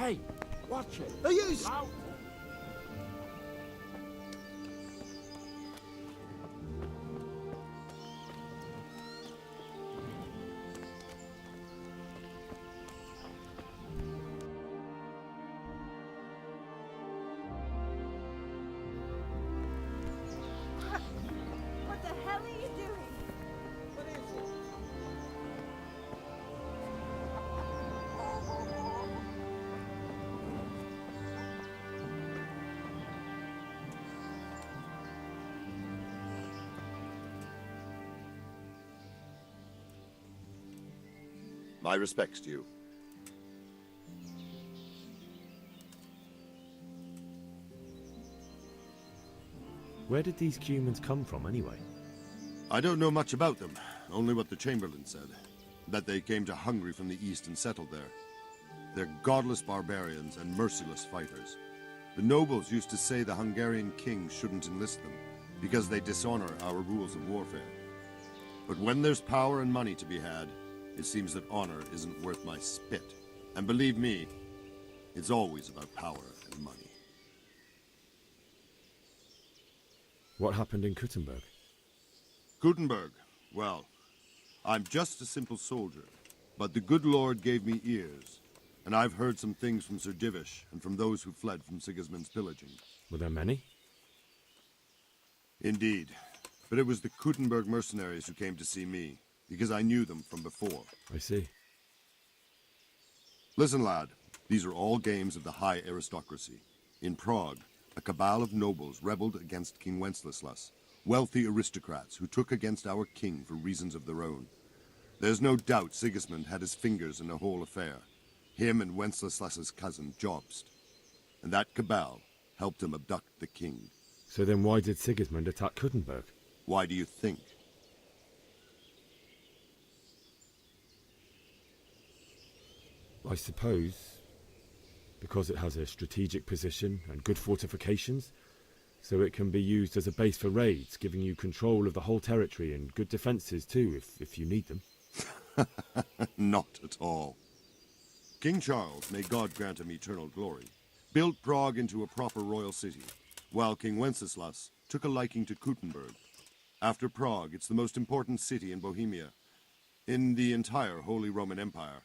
Hey, watch it. Are you... Out. What the hell are you doing? What is it? My respects to you. Where did these humans come from, anyway? I don't know much about them, only what the Chamberlain said. That they came to Hungary from the east and settled there. They're godless barbarians and merciless fighters. The nobles used to say the Hungarian king shouldn't enlist them, because they dishonor our rules of warfare. But when there's power and money to be had, it seems that honor isn't worth my spit. And believe me, it's always about power and money. What happened in Kuttenberg? Gutenberg, well, I'm just a simple soldier, but the good Lord gave me ears, and I've heard some things from Sir Divish and from those who fled from Sigismund's pillaging. Were there many? Indeed, but it was the Kuttenberg mercenaries who came to see me, because I knew them from before. I see. Listen, lad, these are all games of the high aristocracy. In Prague, a cabal of nobles rebelled against King Wenceslas, wealthy aristocrats who took against our king for reasons of their own. There's no doubt Sigismund had his fingers in the whole affair, him and Wenceslas's cousin Jobst. And that cabal helped him abduct the king. So then why did Sigismund attack Kuttenberg? Why do you think? I suppose because it has a strategic position and good fortifications, so it can be used as a base for raids, giving you control of the whole territory and good defences too, if you need them. Not at all. King Charles, may God grant him eternal glory, built Prague into a proper royal city, while King Wenceslas took a liking to Kuttenberg. After Prague, it's the most important city in Bohemia, in the entire Holy Roman Empire.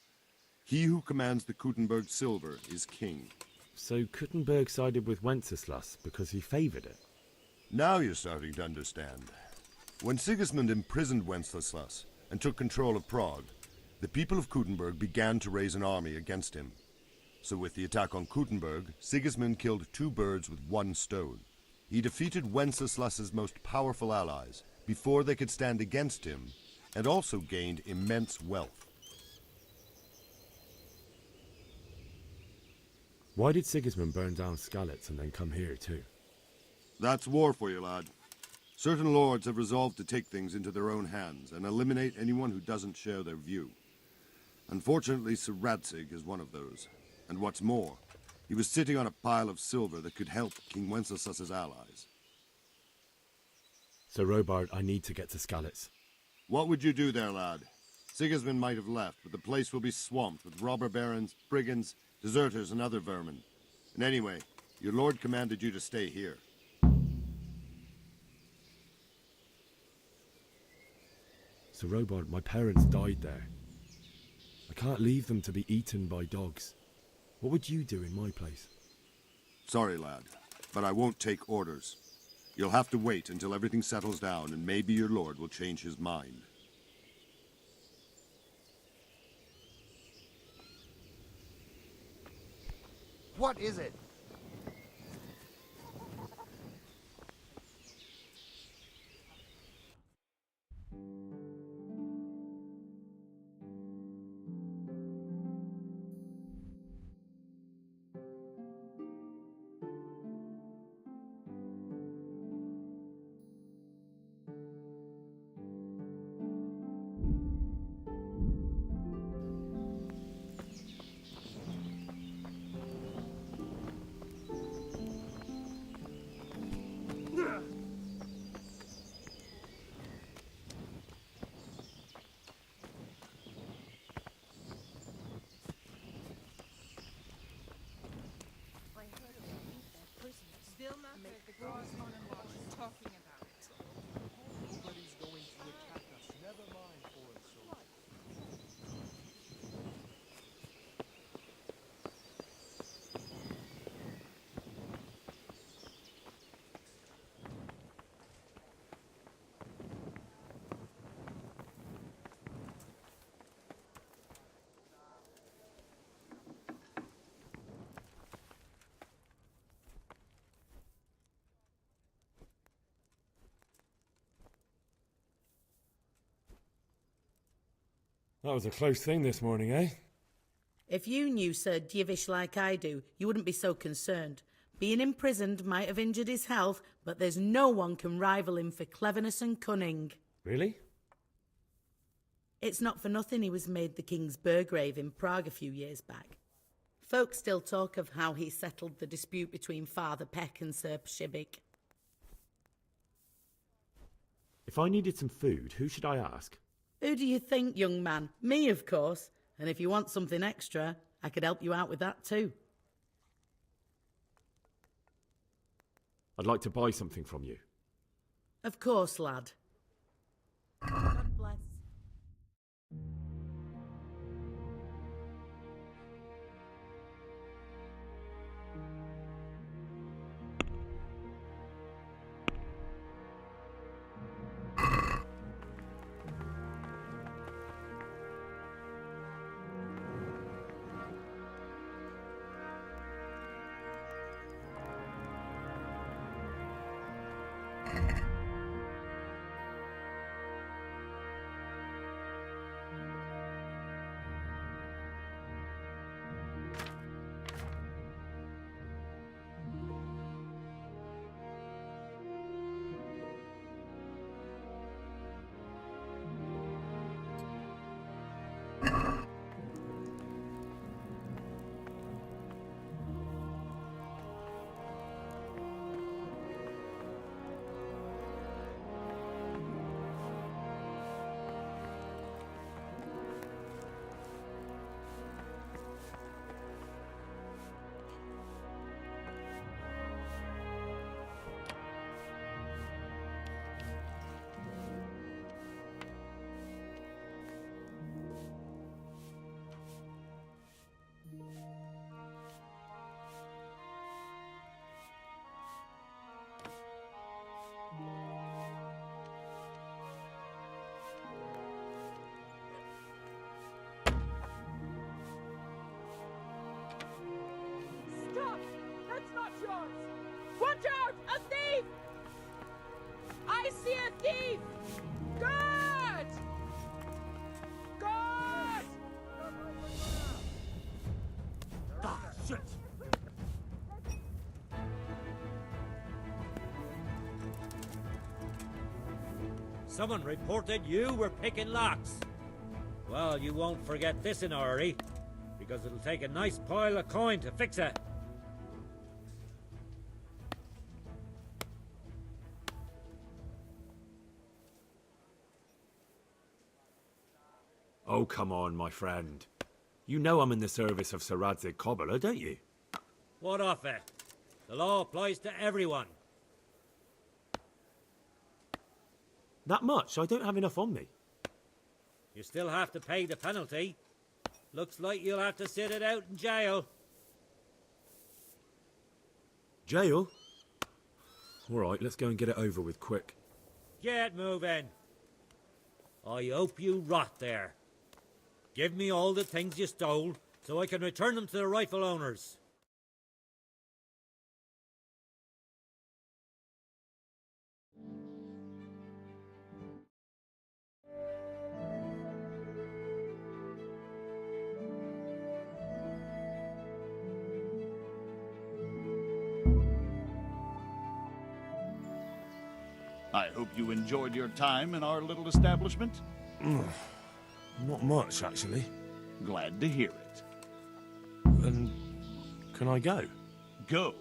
He who commands the Kuttenberg silver is king. So Kuttenberg sided with Wenceslas because he favoured it? Now you're starting to understand. When Sigismund imprisoned Wenceslas and took control of Prague, the people of Kuttenberg began to raise an army against him. So with the attack on Kuttenberg, Sigismund killed two birds with one stone. He defeated Wenceslas's most powerful allies before they could stand against him, and also gained immense wealth. Why did Sigismund burn down Skalitz and then come here too? That's war for you, lad. Certain lords have resolved to take things into their own hands and eliminate anyone who doesn't share their view. Unfortunately, Sir Radzig is one of those. And what's more, he was sitting on a pile of silver that could help King Wenceslas's allies. So Robard, I need to get to Skalitz. What would you do there, lad? Sigismund might have left, but the place will be swamped with robber barons, brigands, deserters, and other vermin. And anyway, your lord commanded you to stay here. So Robard, my parents died there. I can't leave them to be eaten by dogs. What would you do in my place? Sorry, lad, but I won't take orders. You'll have to wait until everything settles down, and maybe your lord will change his mind. What is it? That was a close thing this morning, eh? If you knew Sir Divish like I do, you wouldn't be so concerned. Being imprisoned might have injured his health, but there's no one can rival him for cleverness and cunning. Really? It's not for nothing he was made the King's Burgrave in Prague a few years back. Folk still talk of how he settled the dispute between Father Peck and Sir Pshibik. If I needed some food, who should I ask? Who do you think, young man? Me, of course. And if you want something extra, I could help you out with that too. I'd like to buy something from you. Of course, lad. God bless. Stop! That's not yours! Watch out! A thief! I see a thief! Guard! Guard! Ah, shit! Someone reported you were picking locks. Well, you won't forget this in a hurry, because it'll take a nice pile of coin to fix it. Oh, come on, my friend. You know I'm in the service of Sir Radzig Cobbler, don't you? What of it? The law applies to everyone. That much? I don't have enough on me. You still have to pay the penalty. Looks like you'll have to sit it out in jail. Jail? All right, let's go and get it over with quick. Get moving. I hope you rot there. Give me all the things you stole, so I can return them to the rightful owners. I hope you enjoyed your time in our little establishment. Not much, actually. Glad to hear it. And can I go? Go.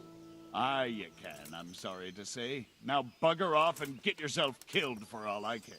Aye, you can, I'm sorry to say. Now bugger off and get yourself killed for all I care.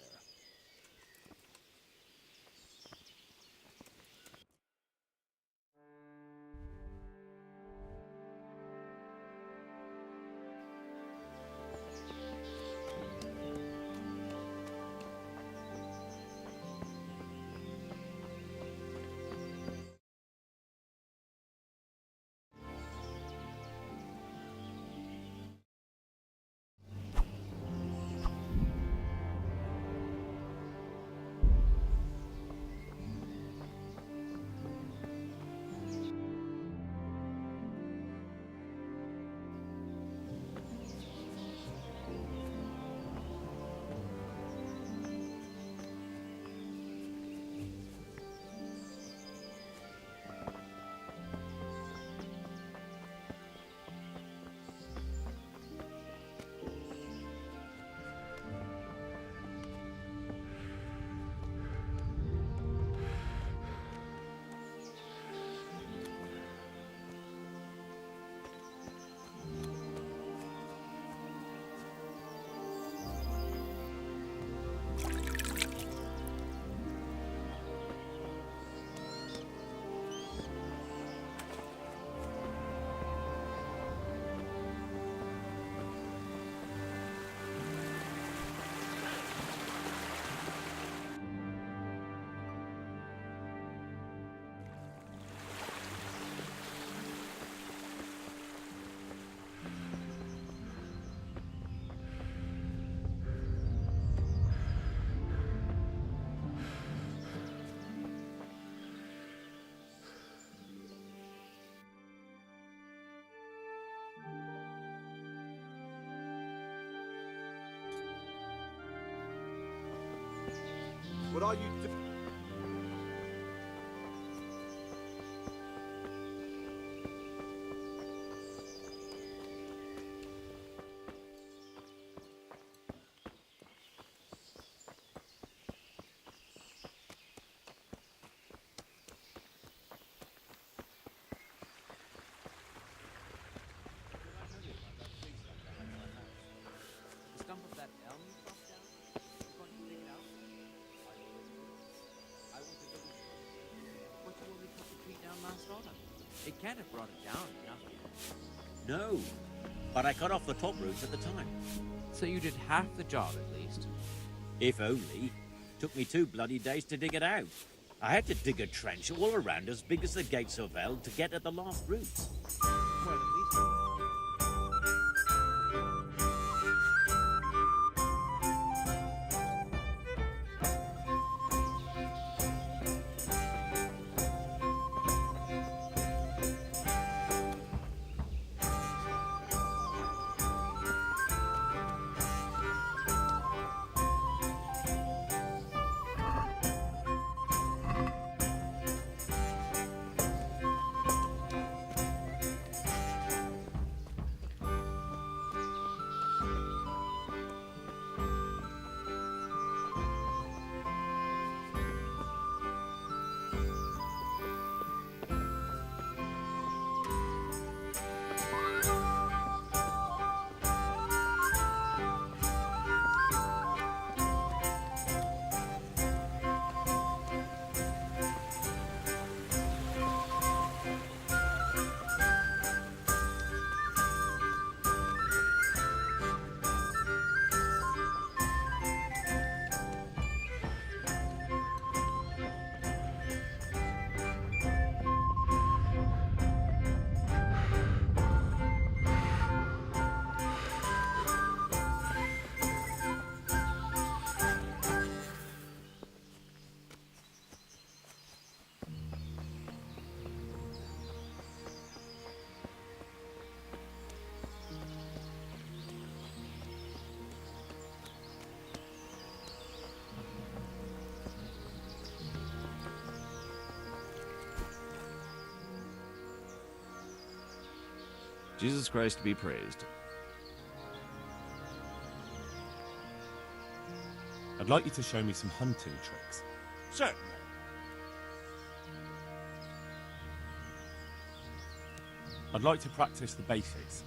What are you doing? The stump of that elm you chopped down? You're going to dig it out? I will dig it. But you only cut the tree down last autumn. It can't have brought it down enough yet. No, but I cut off the top roots at the time. So you did half the job at least. If only. Took me 2 bloody days to dig it out. I had to dig a trench all around as big as the gates of hell to get at the last roots. Well, at least. Jesus Christ be praised. I'd like you to show me some hunting tricks. Certainly. I'd like to practice the basics.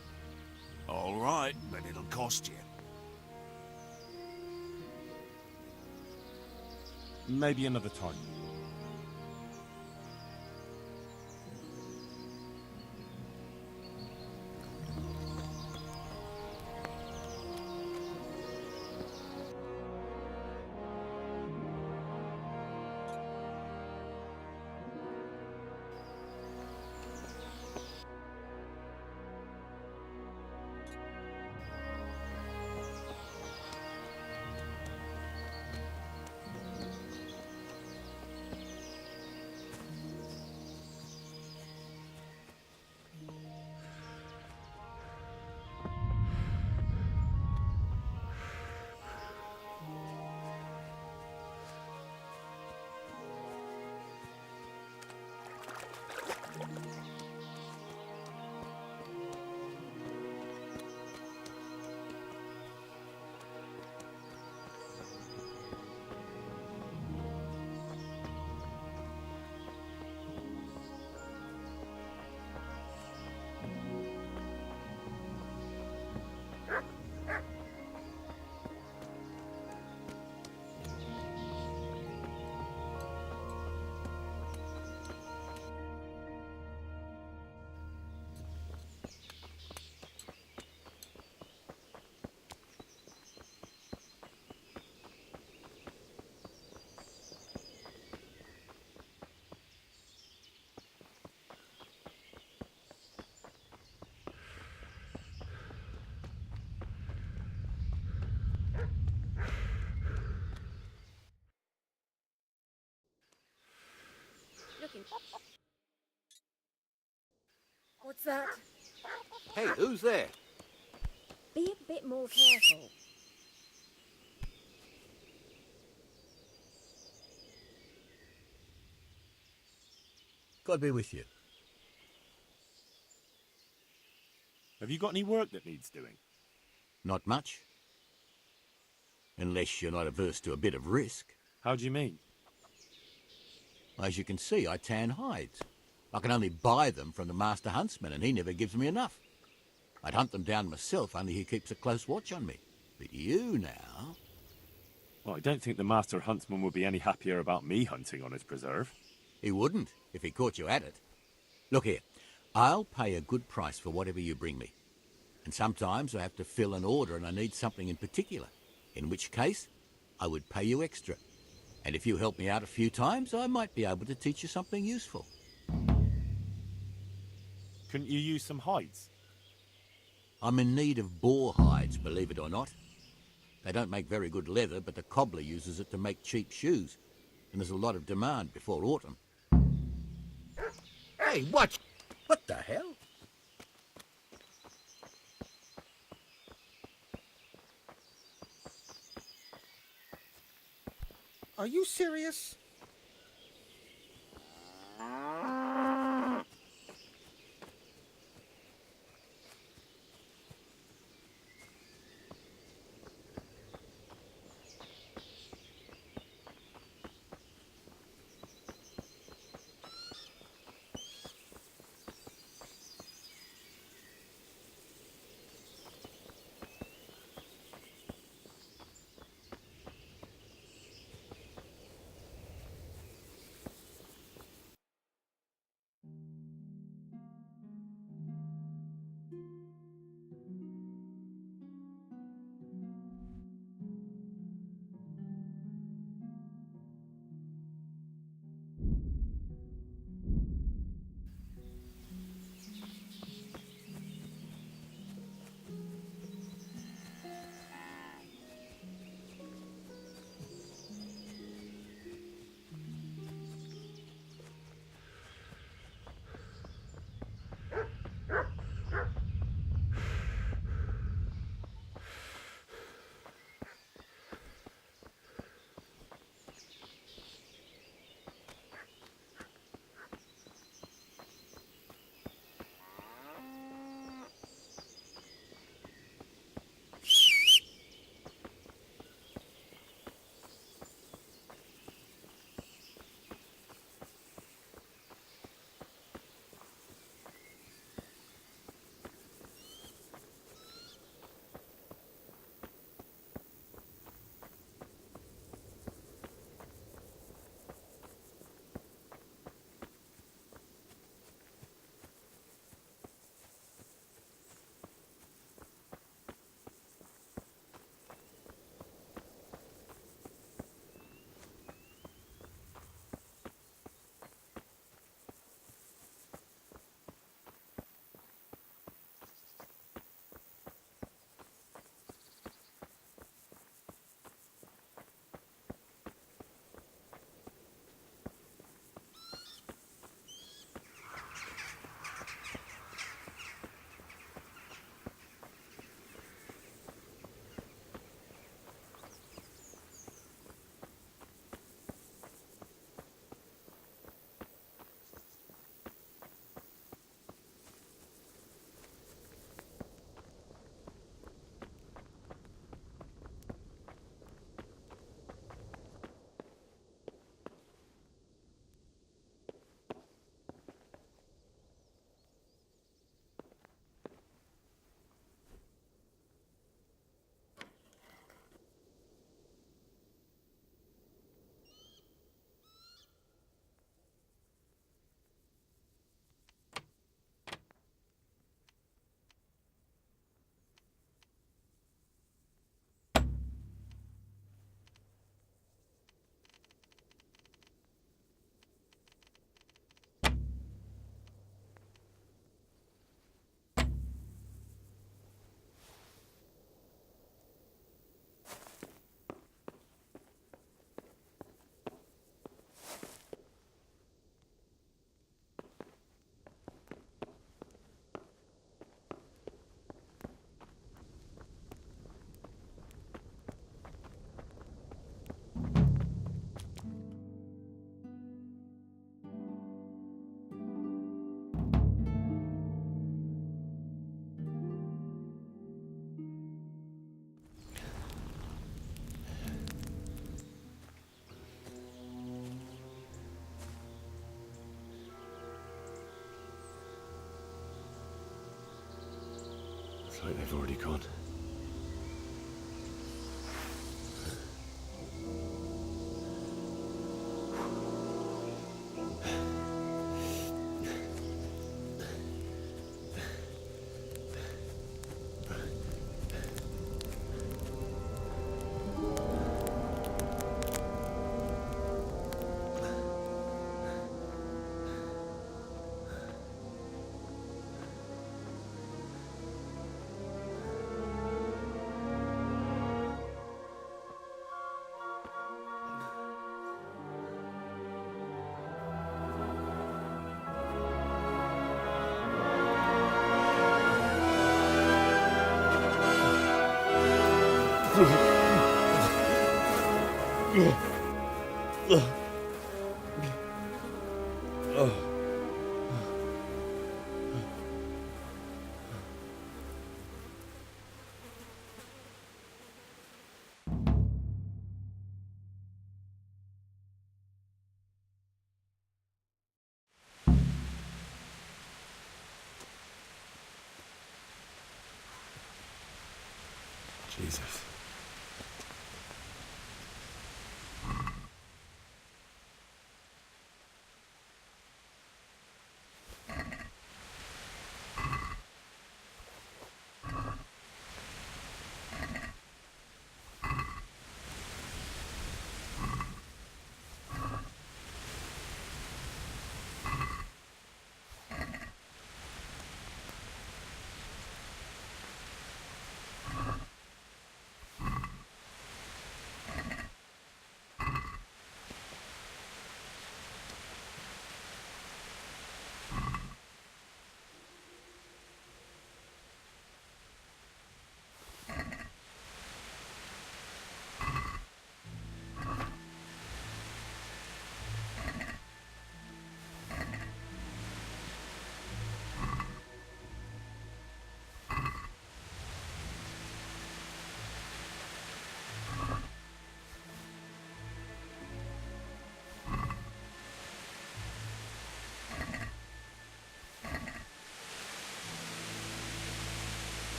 All right, but it'll cost you. Maybe another time. What's that? Hey, who's there? Be a bit more careful. God be with you. Have you got any work that needs doing? Not much. Unless you're not averse to a bit of risk. How do you mean? As you can see, I tan hides. I can only buy them from the master huntsman, and he never gives me enough. I'd hunt them down myself, only he keeps a close watch on me. But you now... Well, I don't think the master huntsman would be any happier about me hunting on his preserve. He wouldn't, if he caught you at it. Look here, I'll pay a good price for whatever you bring me. And sometimes I have to fill an order and I need something in particular, in which case I would pay you extra. And if you help me out a few times, I might be able to teach you something useful. Couldn't you use some hides? I'm in need of boar hides, believe it or not. They don't make very good leather, but the cobbler uses it to make cheap shoes. And there's a lot of demand before autumn. Hey, watch! What the hell? Are you serious? like they've already gone. Jesus.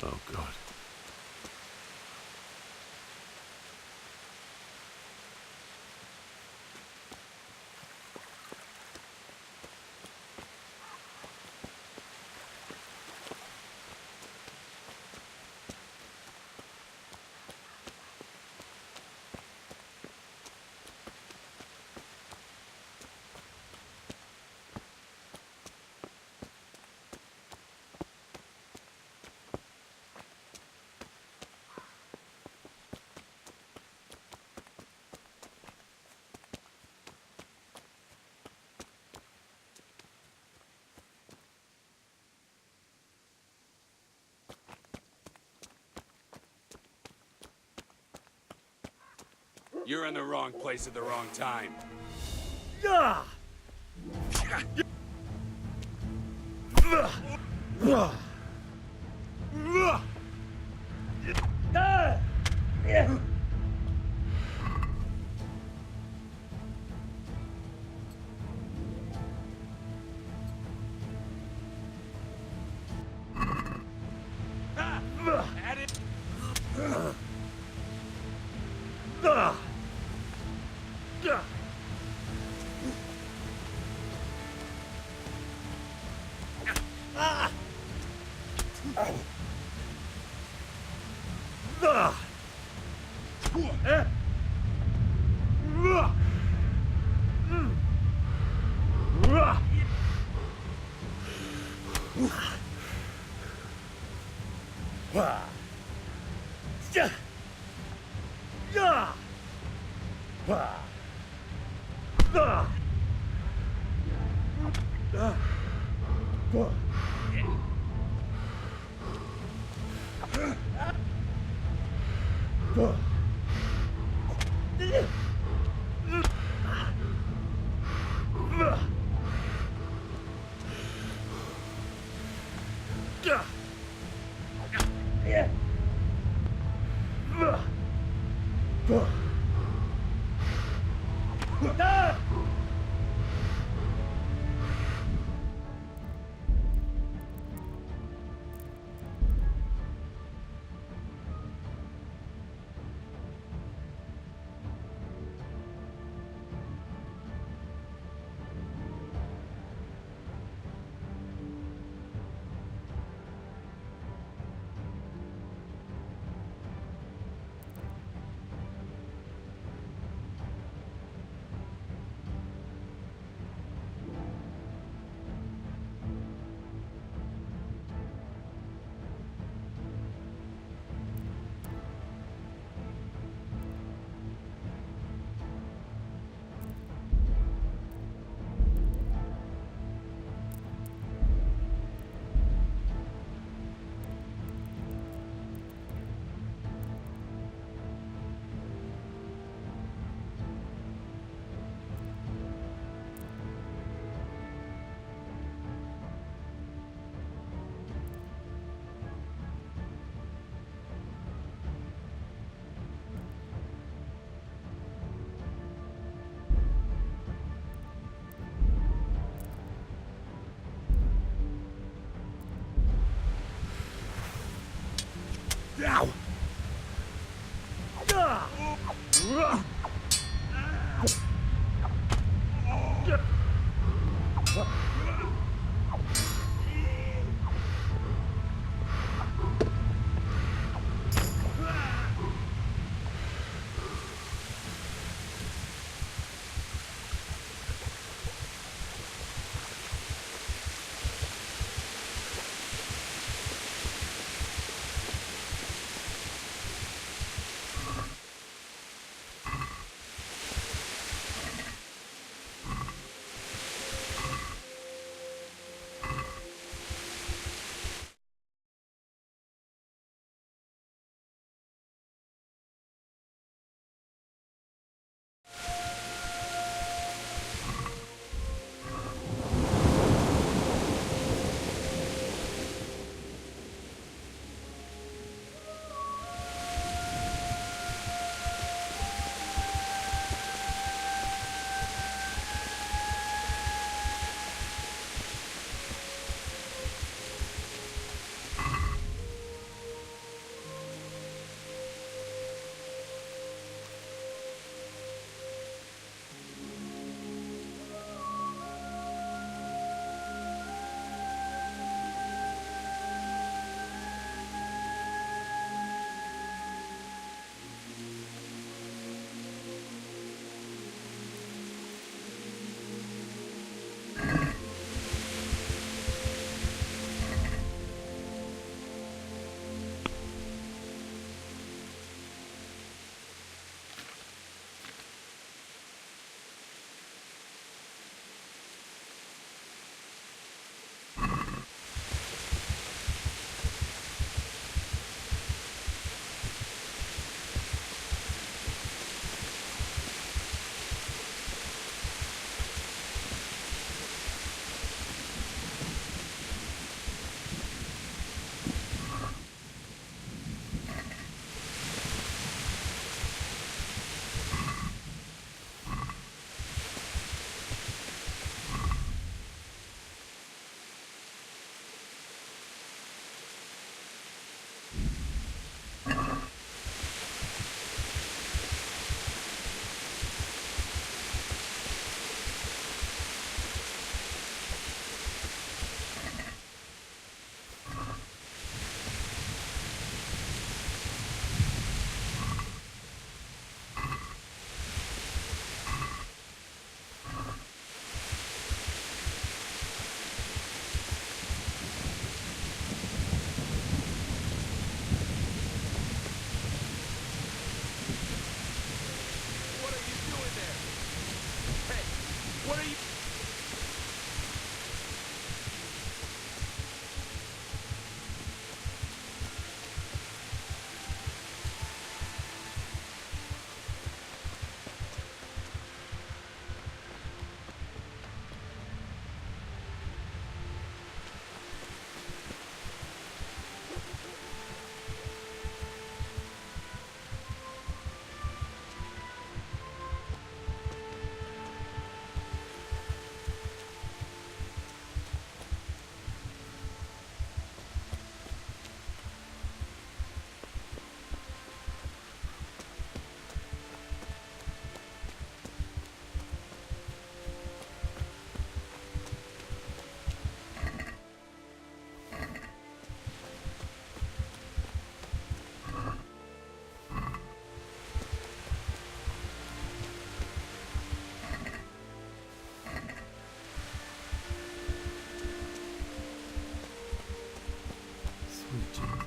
Oh, God. You're in the wrong place at the wrong time. At it. Ow! What are you... Sweet Jesus.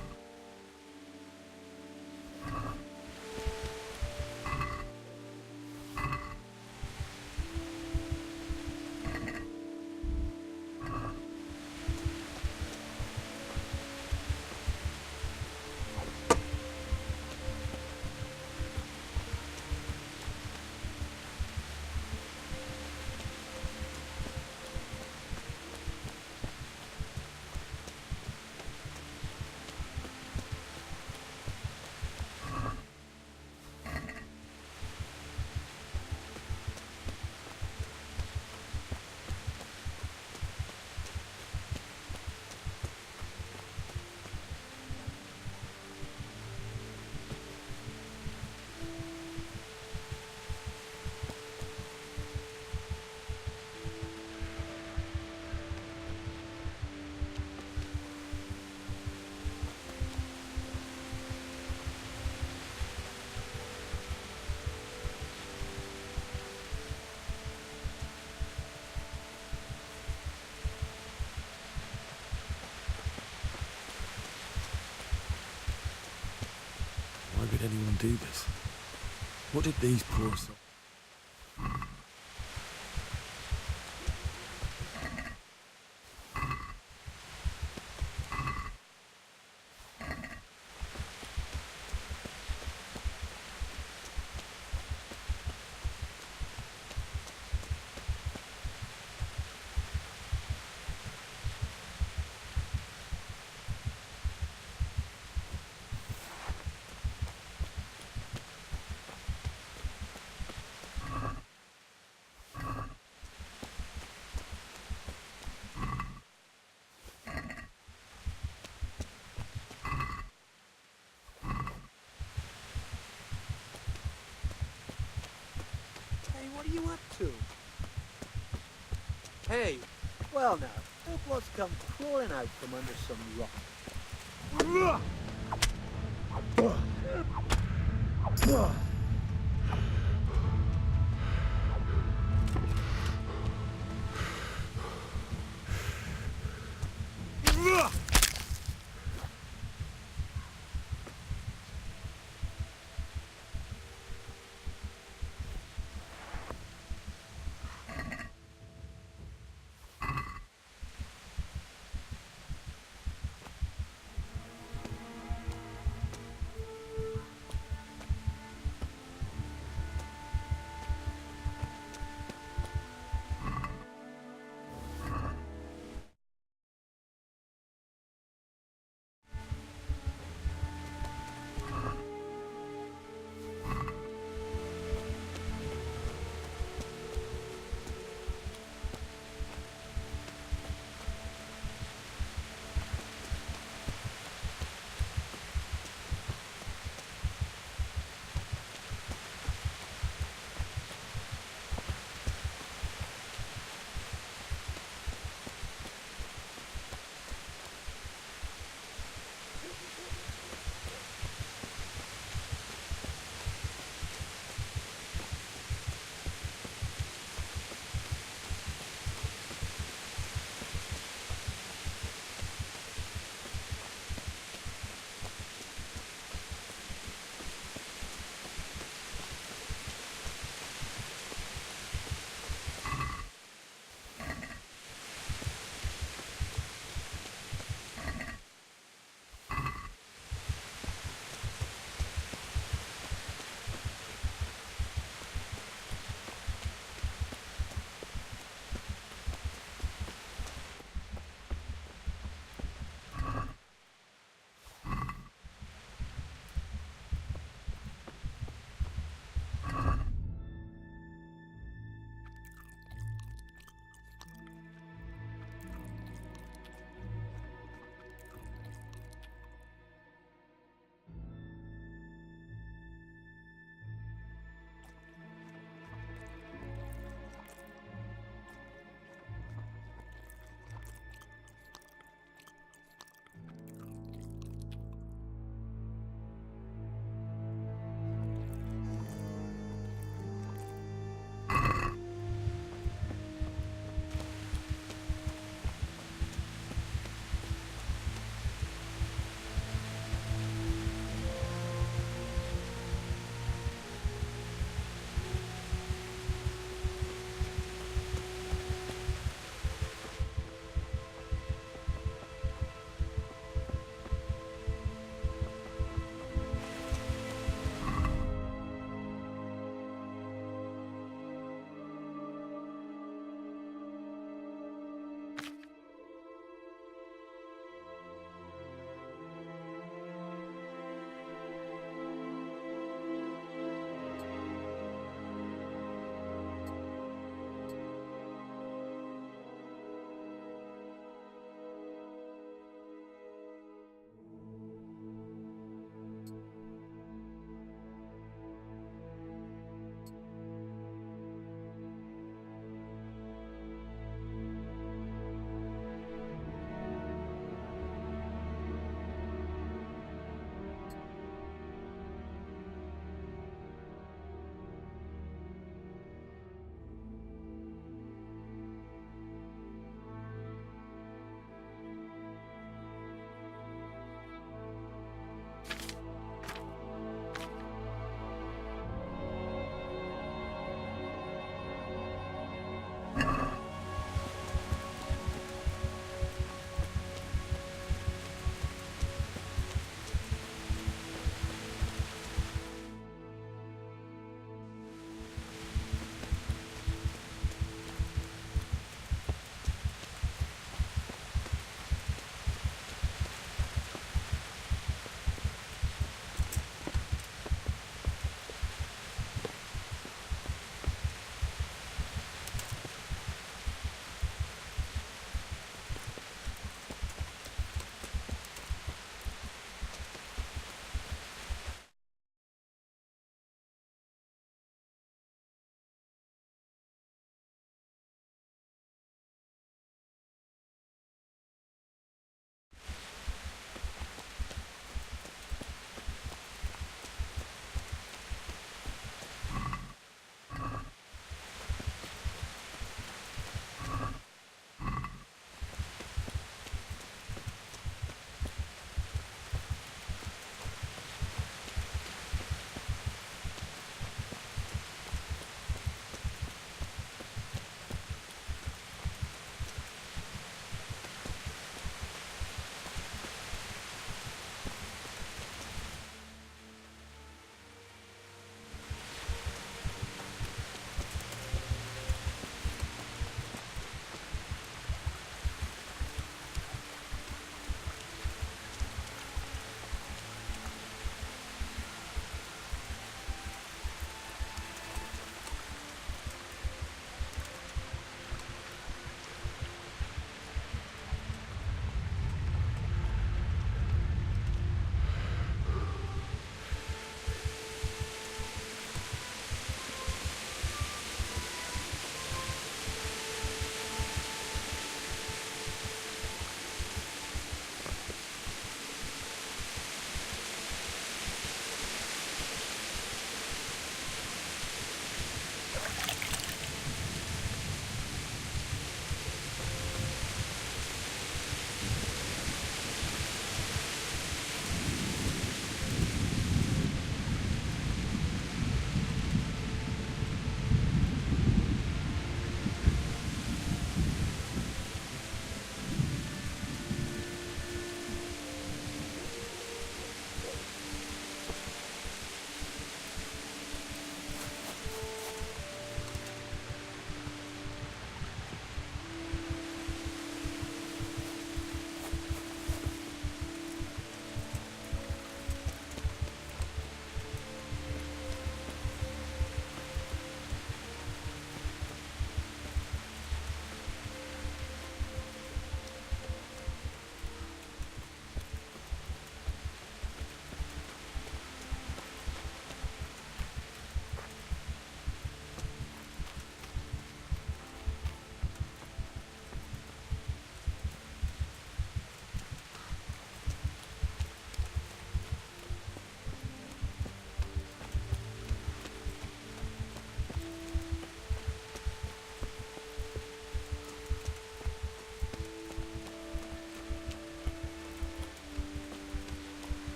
Why would anyone do this? What did these poor souls... Hey, what are you up to? Hey, well now, hope what's come crawling out from under some rock.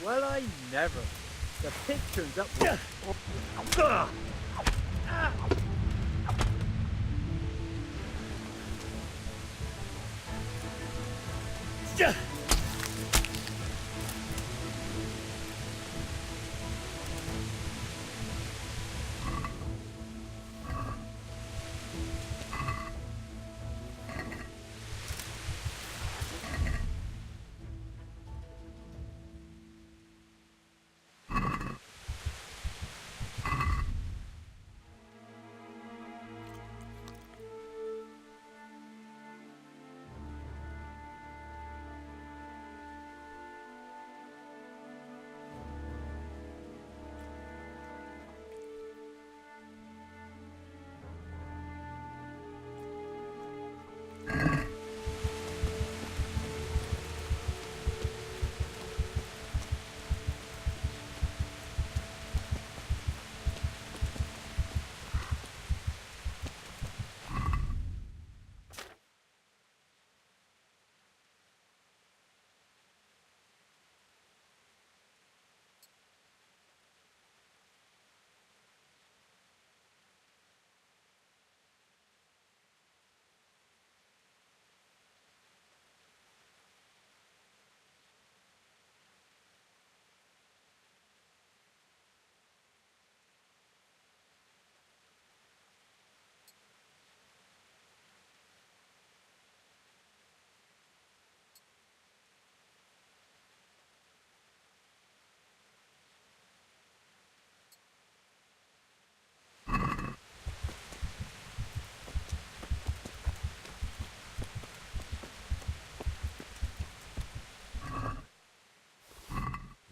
Well, I never. The pig turns up.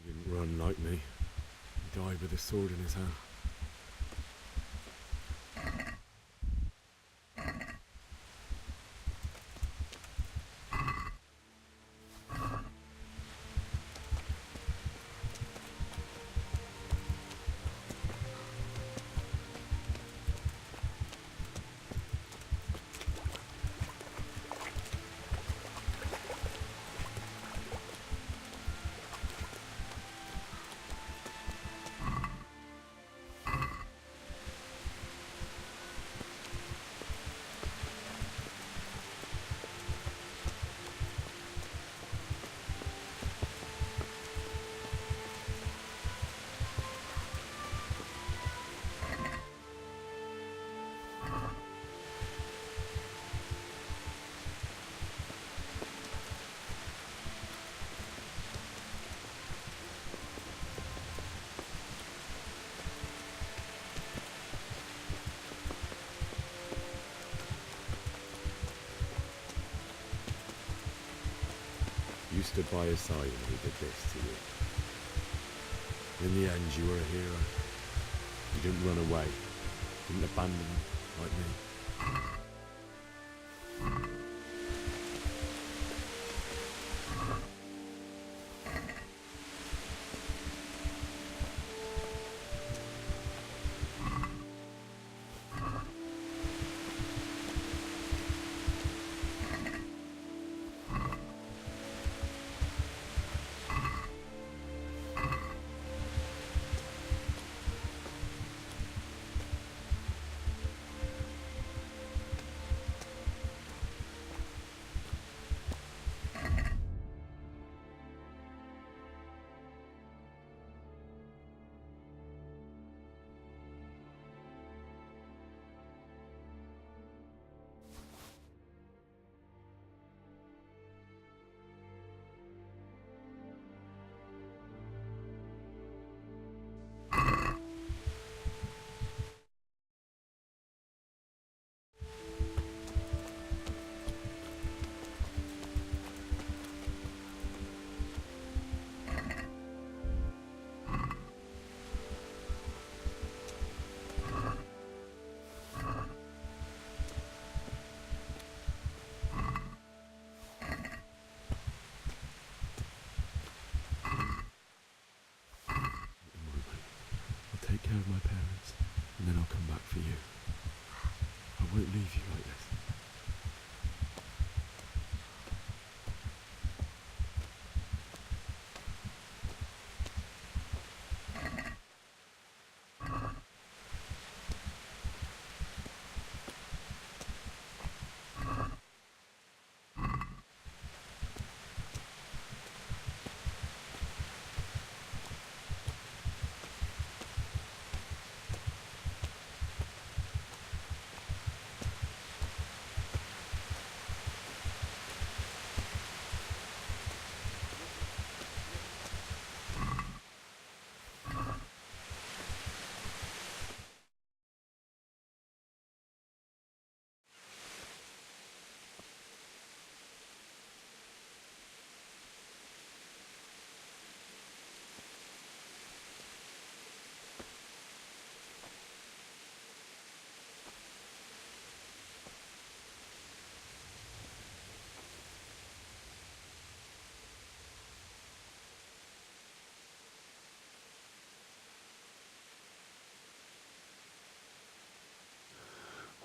He didn't run like me. He died with a sword in his hand. You stood by his side and he did this to you. In the end, you were a hero. You didn't run away. Didn't abandon him like me. Take care of my parents, and then I'll come back for you. I won't leave you like this.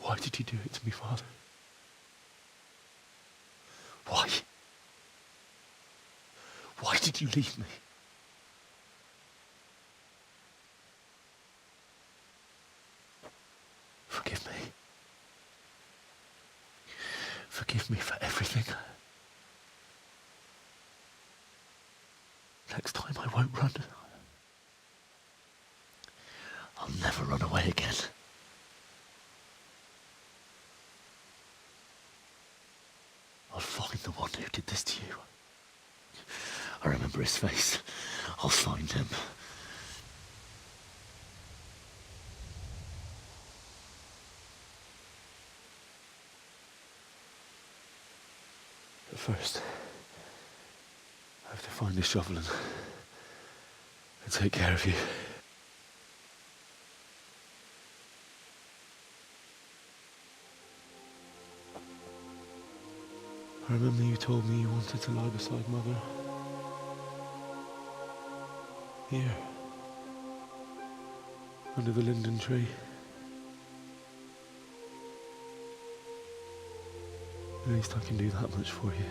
Why did you do it to me, Father? Why? Why did you leave me? Forgive me. Forgive me for everything. Next time I won't run. I'll never run away again. I'll find the one who did this to you. I remember his face. I'll find him. But first, I have to find this shovel and take care of you. I remember you told me you wanted to lie beside Mother. Here. Under the linden tree. At least I can do that much for you.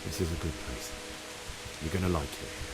This is a good place. You're gonna like it.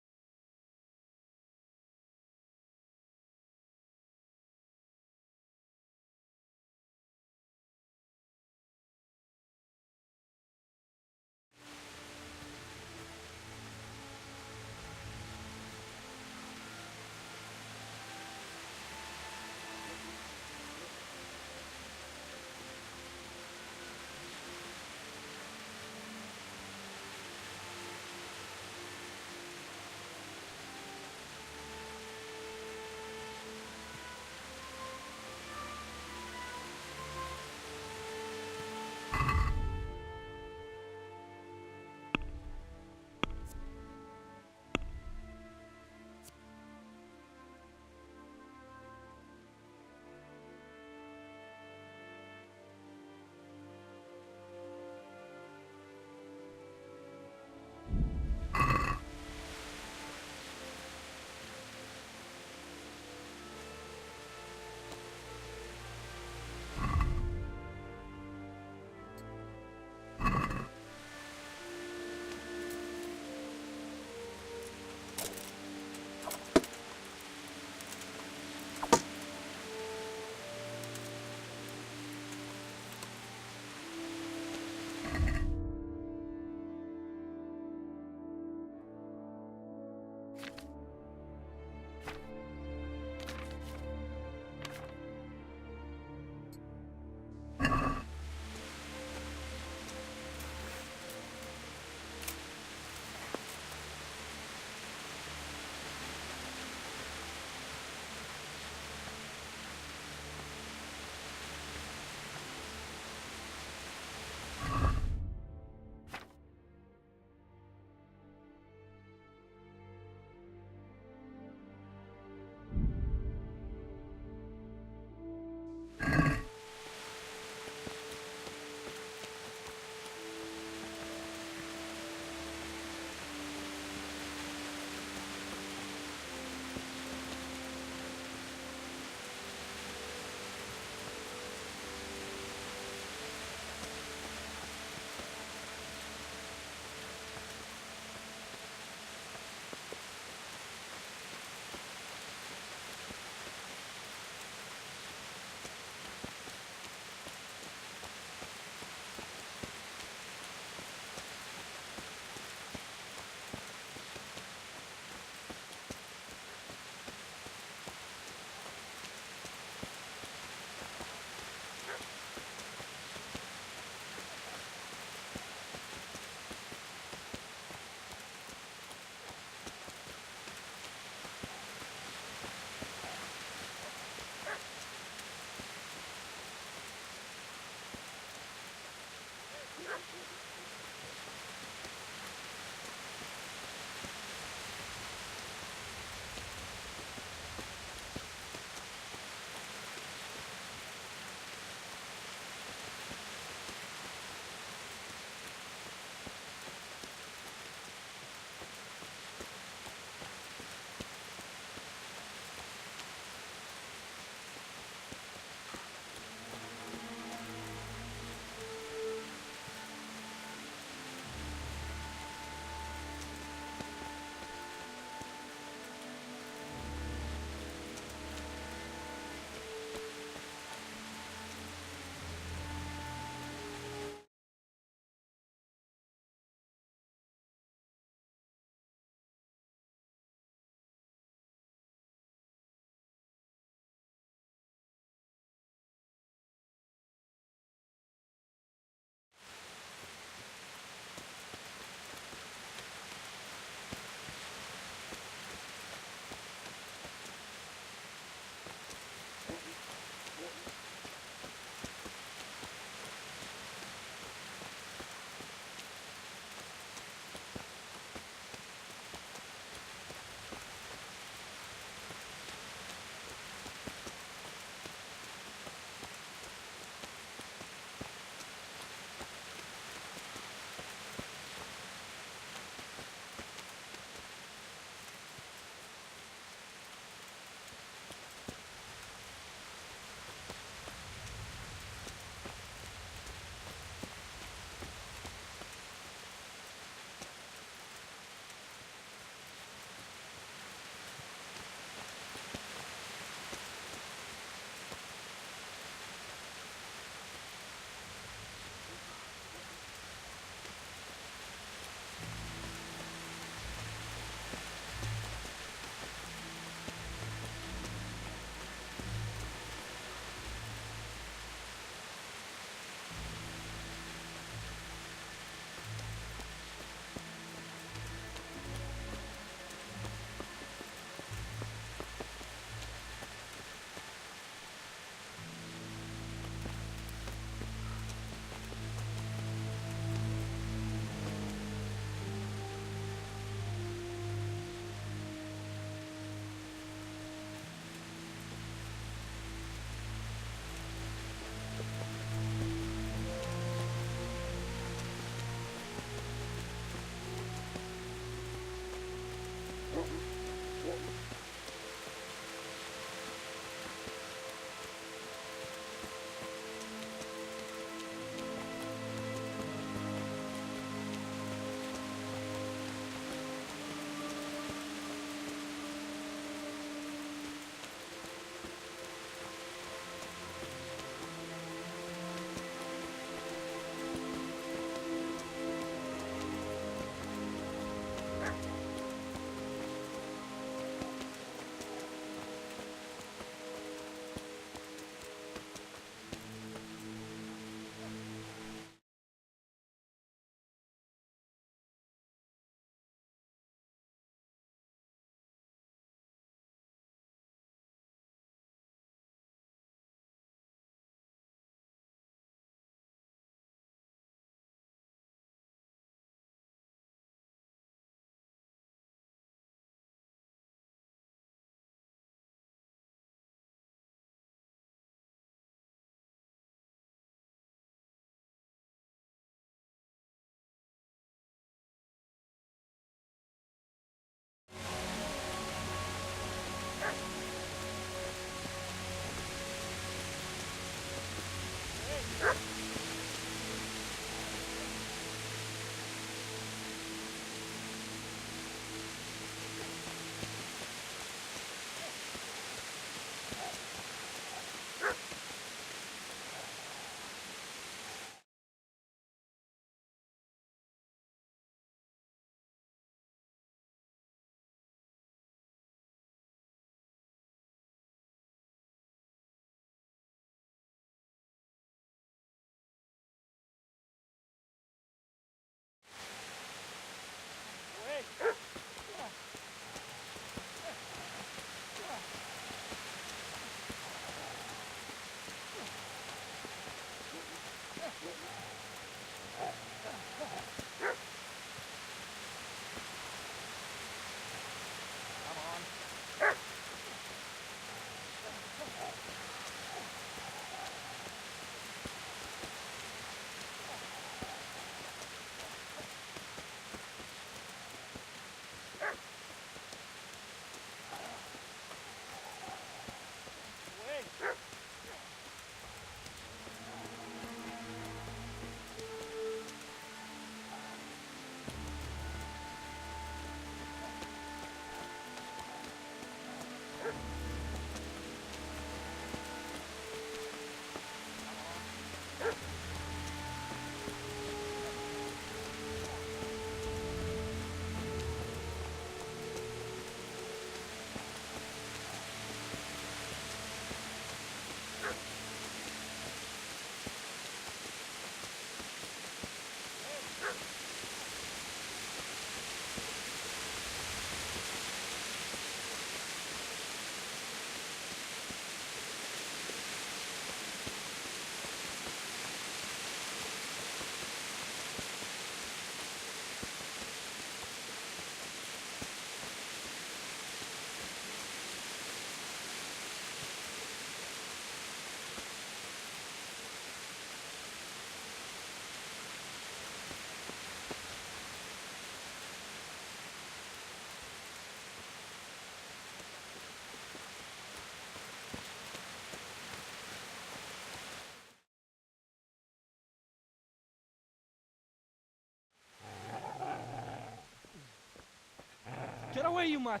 Get away, you mutt!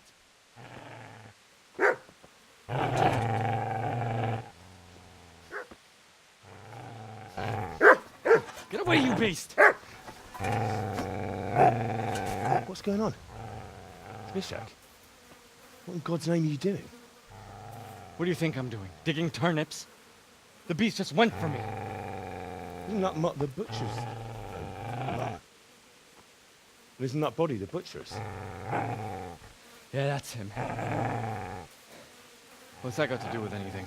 Get away, you beast! What's going on? Mishak, what in God's name are you doing? What do you think I'm doing? Digging turnips? The beast just went for me. Isn't that Mutt the butcher's? Isn't that body the butcher's? Yeah, that's him. What's that got to do with anything?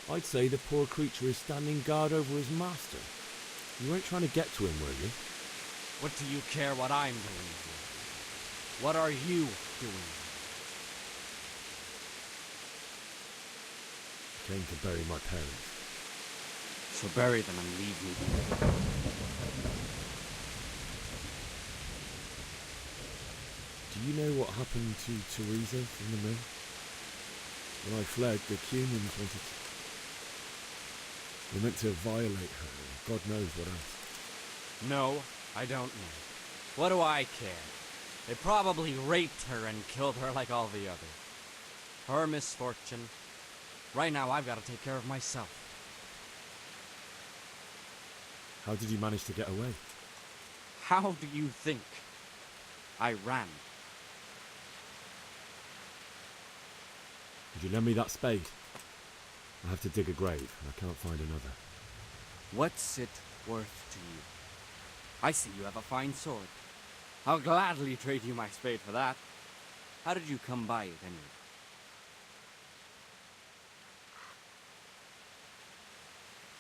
I'd say the poor creature is standing guard over his master. You weren't trying to get to him, were you? What do you care what I'm doing here? What are you doing? I came to bury my parents. So bury them and leave me here. Do you know what happened to Teresa in the mill? When I fled, the Cunians wanted to... They meant to violate her, and God knows what else. No, I don't know. What do I care? They probably raped her and killed her like all the others. Her misfortune. Right now, I've got to take care of myself. How did you manage to get away? How do you think? I ran. Could you lend me that spade? I have to dig a grave, and I can't find another. What's it worth to you? I see you have a fine sword. I'll gladly trade you my spade for that. How did you come by it, anyway?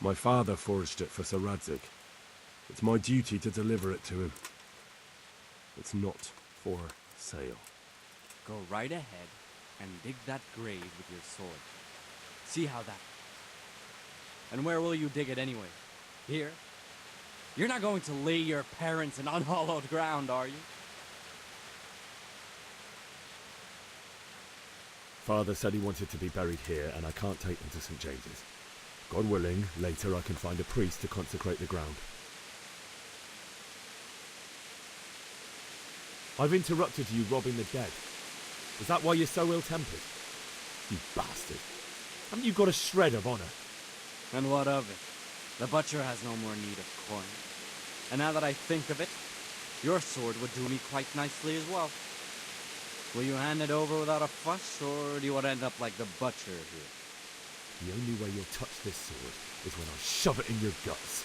My father forged it for Sir Radzig. It's my duty to deliver it to him. It's not for sale. Go right ahead and dig that grave with your sword. See how that... And where will you dig it anyway? Here? You're not going to lay your parents in unhallowed ground, are you? Father said he wanted to be buried here, and I can't take them to St. James's. God willing, later I can find a priest to consecrate the ground. I've interrupted you robbing the dead. Is that why you're so ill-tempered? You bastard. Haven't you got a shred of honor? And what of it? The butcher has no more need of coin. And now that I think of it, your sword would do me quite nicely as well. Will you hand it over without a fuss, or do you want to end up like the butcher here? The only way you'll touch this sword is when I shove it in your guts.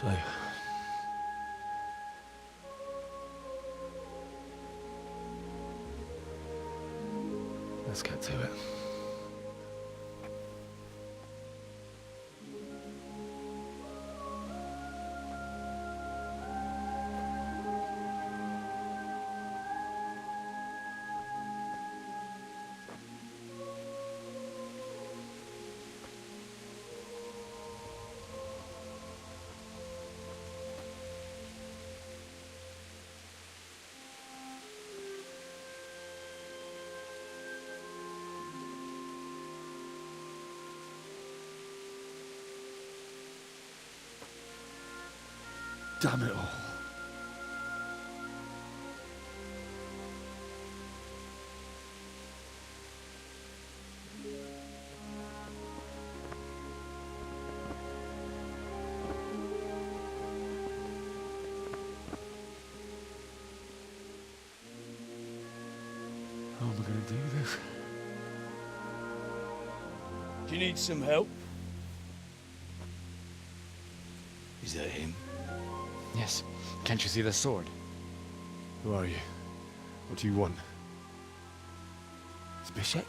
So... let's get to it. Damn it all. How am I going to do this? Do you need some help? Is that him? Yes. Can't you see the sword? Who are you? What do you want? Zbyszek?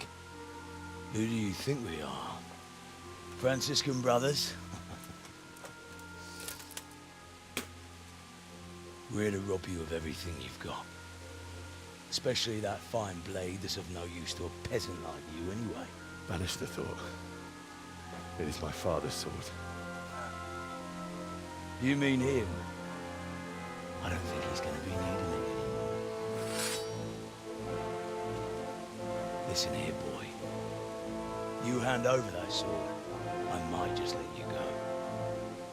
Who do you think we are? Franciscan brothers? We're here to rob you of everything you've got. Especially that fine blade that's of no use to a peasant like you anyway. Banish the thought. It is my father's sword. You mean him? I don't think he's going to be needing it anymore. Listen here, boy. You hand over that sword, I might just let you go.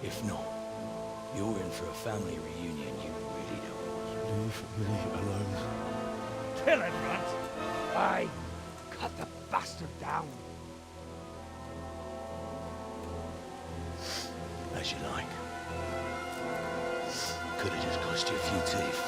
If not, you're in for a family reunion you really don't want. Leave me alone. Kill him, Runt! Aye! Cut the bastard down! As you like. Could have just cost you a few teeth.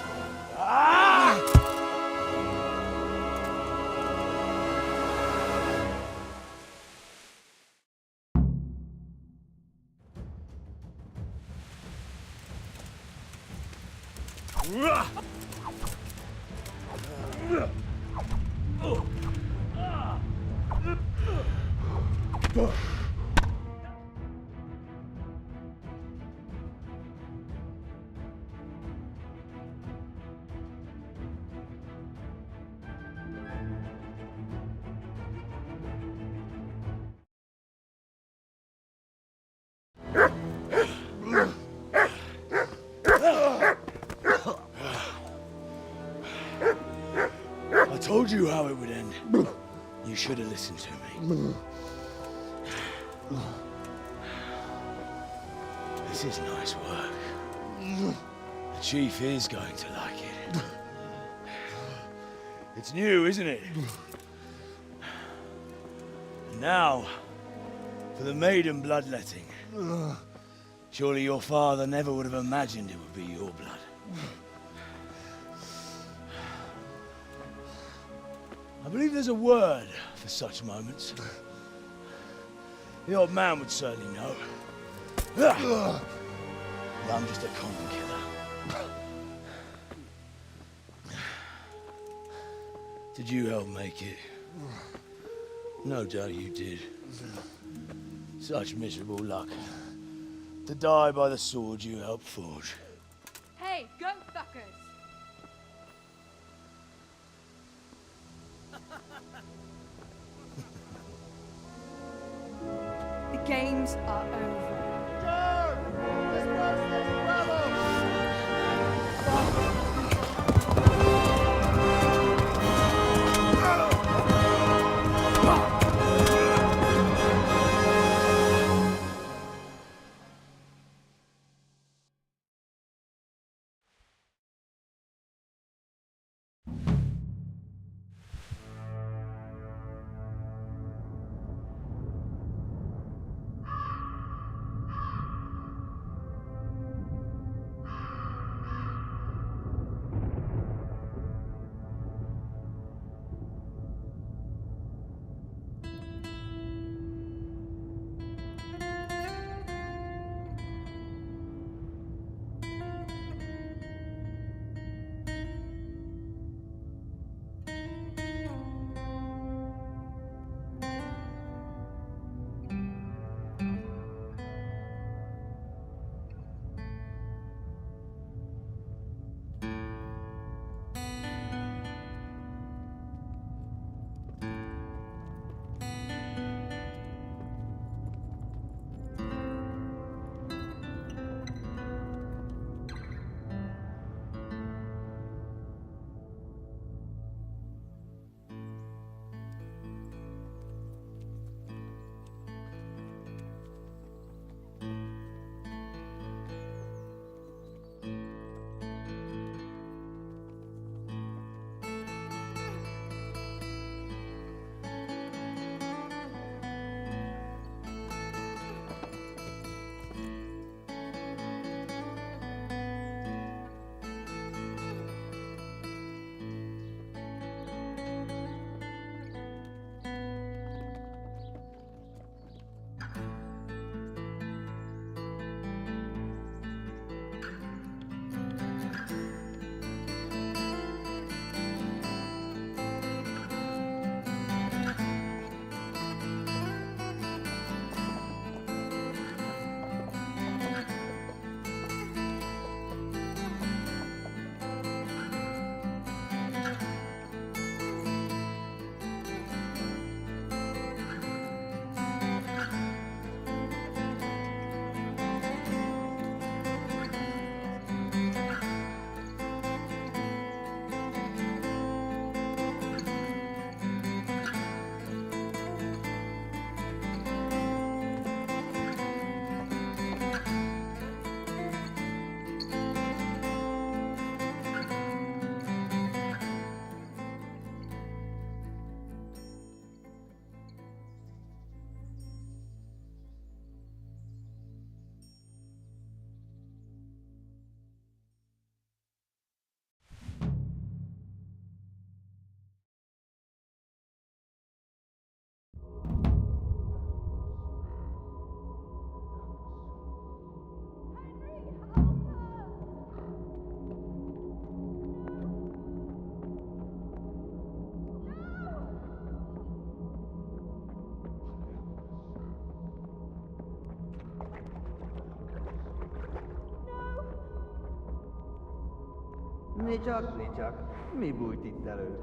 I told you how it would end. You should have listened to me. This is nice work. The chief is going to like it. It's new, isn't it? And now, for the maiden bloodletting. Surely your father never would have imagined it would be your blood. I believe there's a word for such moments. The old man would certainly know. But I'm just a common killer. Did you help make it? No doubt you did. Such miserable luck. To die by the sword you helped forge. Hey, go fuckers! The games are over. Nicsak, mi bújt itt elő?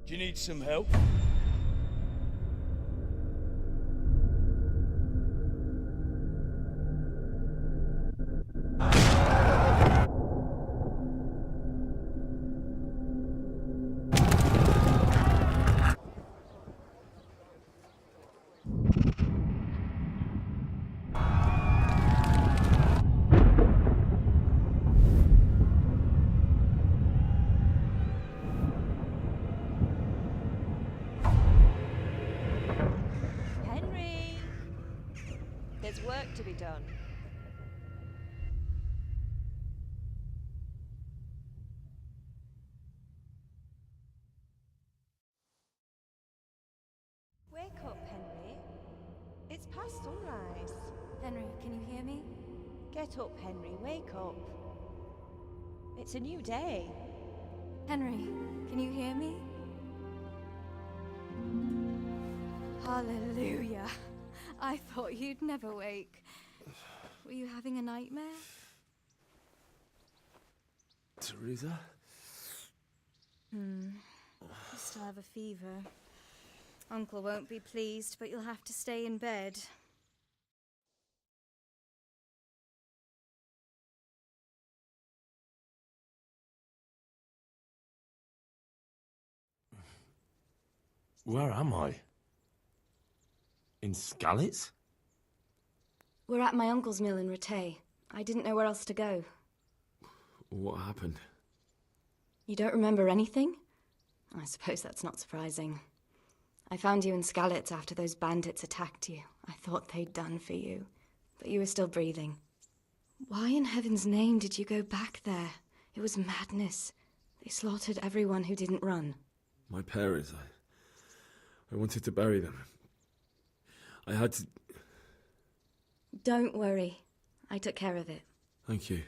Do you need some help? Henry! There's work to be done. Wake up, Henry. It's past sunrise. Henry, can you hear me? Get up, Henry. Wake up. It's a new day. Henry, can you hear me? Hallelujah. I thought you'd never wake. Were you having a nightmare? Teresa? You still have a fever. Uncle won't be pleased, but you'll have to stay in bed. Where am I? In Skalitz? We're at my uncle's mill in Rattay. I didn't know where else to go. What happened? You don't remember anything? I suppose that's not surprising. I found you in Skalitz after those bandits attacked you. I thought they'd done for you, but you were still breathing. Why in heaven's name did you go back there? It was madness. They slaughtered everyone who didn't run. My parents, I wanted to bury them. I had to... Don't worry. I took care of it. Thank you.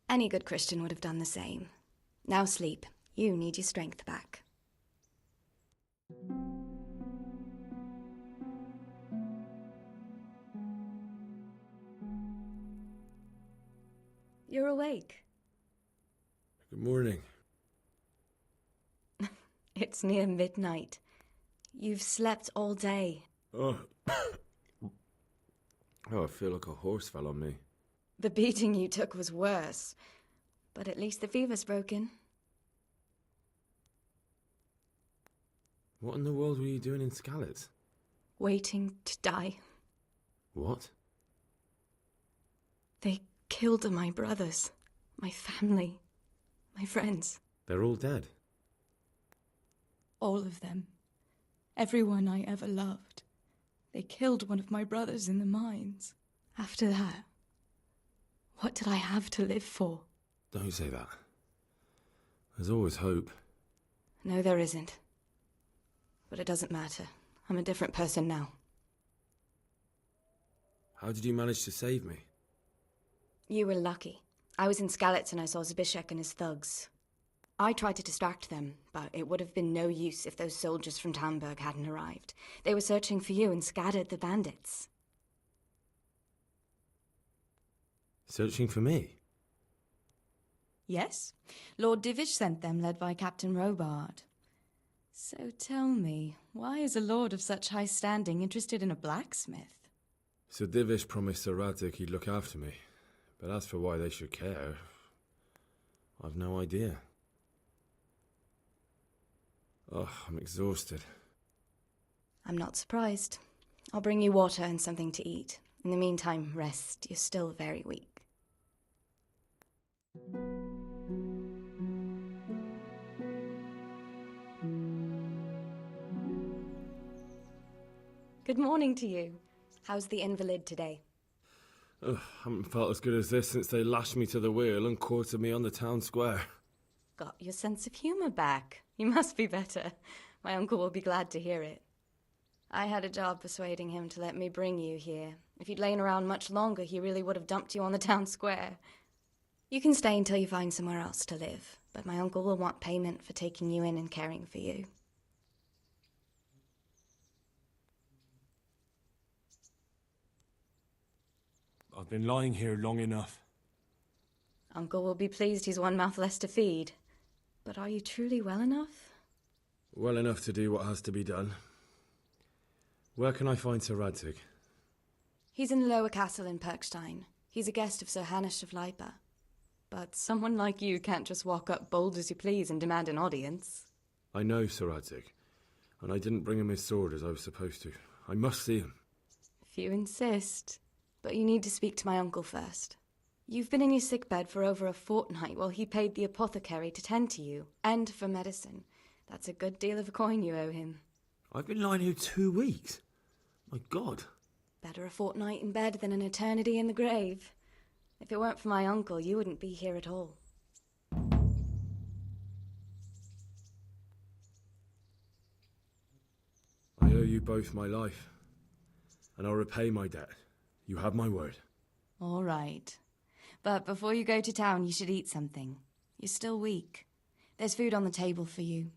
Any good Christian would have done the same. Now sleep. You need your strength back. You're awake. Good morning. It's near midnight. You've slept all day. Oh. Oh, I feel like a horse fell on me. The beating you took was worse. But at least the fever's broken. What in the world were you doing in Skalitz? Waiting to die. What? They killed my brothers, my family, my friends. They're all dead. All of them. Everyone I ever loved. They killed one of my brothers in the mines. After that, what did I have to live for? Don't say that. There's always hope. No, there isn't. But it doesn't matter. I'm a different person now. How did you manage to save me? You were lucky. I was in Skalitz and I saw Zbyszek and his thugs. I tried to distract them, but it would have been no use if those soldiers from Tamburg hadn't arrived. They were searching for you and scattered the bandits. Searching for me? Yes. Lord Divish sent them, led by Captain Robard. So tell me, why is a lord of such high standing interested in a blacksmith? Sir Divish promised Sir Radzig he'd look after me. But as for why they should care, I've no idea. Oh, I'm exhausted. I'm not surprised. I'll bring you water and something to eat. In the meantime, rest. You're still very weak. Good morning to you. How's the invalid today? Ugh, haven't felt as good as this since they lashed me to the wheel and quartered me on the town square. Got your sense of humour back. You must be better. My uncle will be glad to hear it. I had a job persuading him to let me bring you here. If you'd lain around much longer, he really would have dumped you on the town square. You can stay until you find somewhere else to live, but my uncle will want payment for taking you in and caring for you. I've been lying here long enough. Uncle will be pleased he's one mouth less to feed. But are you truly well enough? Well enough to do what has to be done. Where can I find Sir Radzig? He's in the lower castle in Perkstein. He's a guest of Sir Hanush of Leipa. But someone like you can't just walk up bold as you please and demand an audience. I know Sir Radzig, and I didn't bring him his sword as I was supposed to. I must see him. If you insist. But you need to speak to my uncle first. You've been in your sickbed for over a fortnight while he paid the apothecary to tend to you, and for medicine. That's a good deal of a coin you owe him. I've been lying here 2 weeks. My God. Better a fortnight in bed than an eternity in the grave. If it weren't for my uncle, you wouldn't be here at all. I owe you both my life, and I'll repay my debt. You have my word. All right. But before you go to town, you should eat something. You're still weak. There's food on the table for you.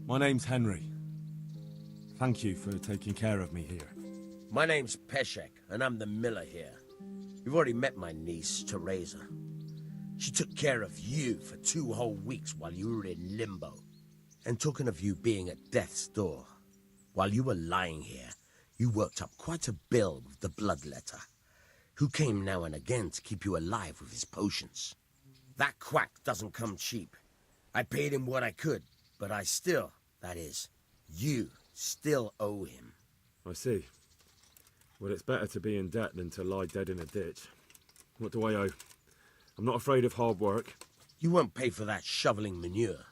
My name's Henry. Thank you for taking care of me here. My name's Peshek, and I'm the miller here. You've already met my niece, Teresa. She took care of you for 2 whole weeks while you were in limbo. And talking of you being at death's door, while you were lying here, you worked up quite a bill with the bloodletter, who came now and again to keep you alive with his potions. That quack doesn't come cheap. I paid him what I could, but I still, that is, you still owe him. I see. Well, it's better to be in debt than to lie dead in a ditch. What do I owe? I'm not afraid of hard work. You won't pay for that shoveling manure.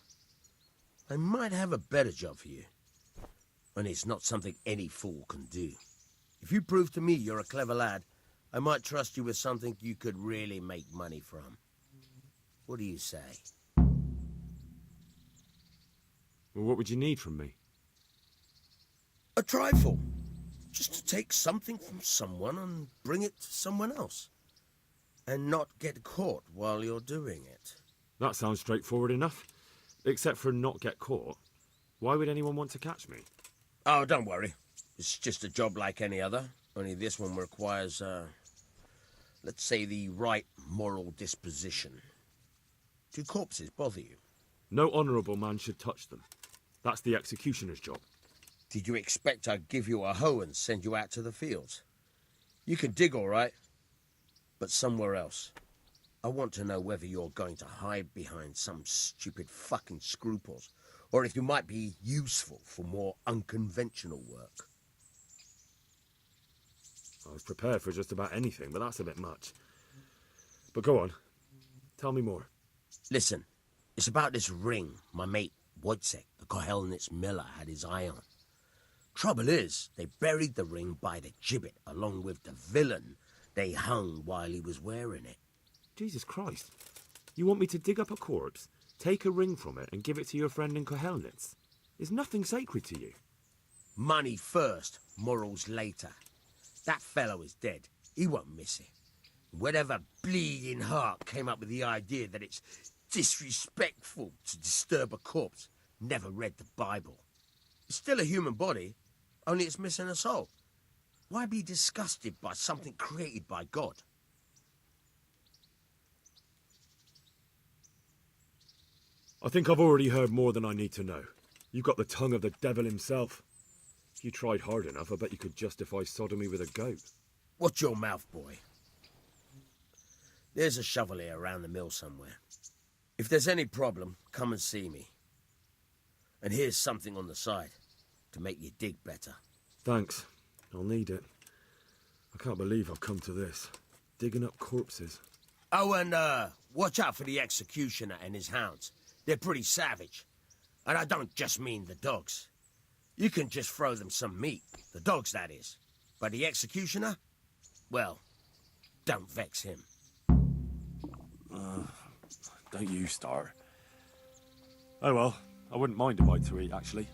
I might have a better job for you. And it's not something any fool can do. If you prove to me you're a clever lad, I might trust you with something you could really make money from. What do you say? Well, what would you need from me? A trifle. Just to take something from someone and bring it to someone else. And not get caught while you're doing it. That sounds straightforward enough. Except for not get caught. Why would anyone want to catch me? Oh, don't worry. It's just a job like any other. Only this one requires, let's say, the right moral disposition. Do corpses bother you? No honourable man should touch them. That's the executioner's job. Did you expect I'd give you a hoe and send you out to the fields? You can dig all right, but somewhere else. I want to know whether you're going to hide behind some stupid fucking scruples, or if you might be useful for more unconventional work. I was prepared for just about anything, but that's a bit much. But go on. Tell me more. Listen, it's about this ring my mate Wojciech, the Kohelnitz miller, had his eye on. Trouble is, they buried the ring by the gibbet along with the villain they hung while he was wearing it. Jesus Christ. You want me to dig up a corpse, take a ring from it, and give it to your friend in Kohelnitz? Is nothing sacred to you? Money first, morals later. That fellow is dead. He won't miss it. Whatever bleeding heart came up with the idea that it's disrespectful to disturb a corpse never read the Bible. It's still a human body, only it's missing a soul. Why be disgusted by something created by God? I think I've already heard more than I need to know. You've got the tongue of the devil himself. If you tried hard enough, I bet you could justify sodomy with a goat. Watch your mouth, boy. There's a shovel here around the mill somewhere. If there's any problem, come and see me. And here's something on the side to make you dig better. Thanks. I'll need it. I can't believe I've come to this. Digging up corpses. Oh, and watch out for the executioner and his hounds. They're pretty savage. And I don't just mean the dogs. You can just throw them some meat. The dogs, that is. But the executioner? Well, don't vex him. Don't you start. Oh well, I wouldn't mind a bite to eat, actually.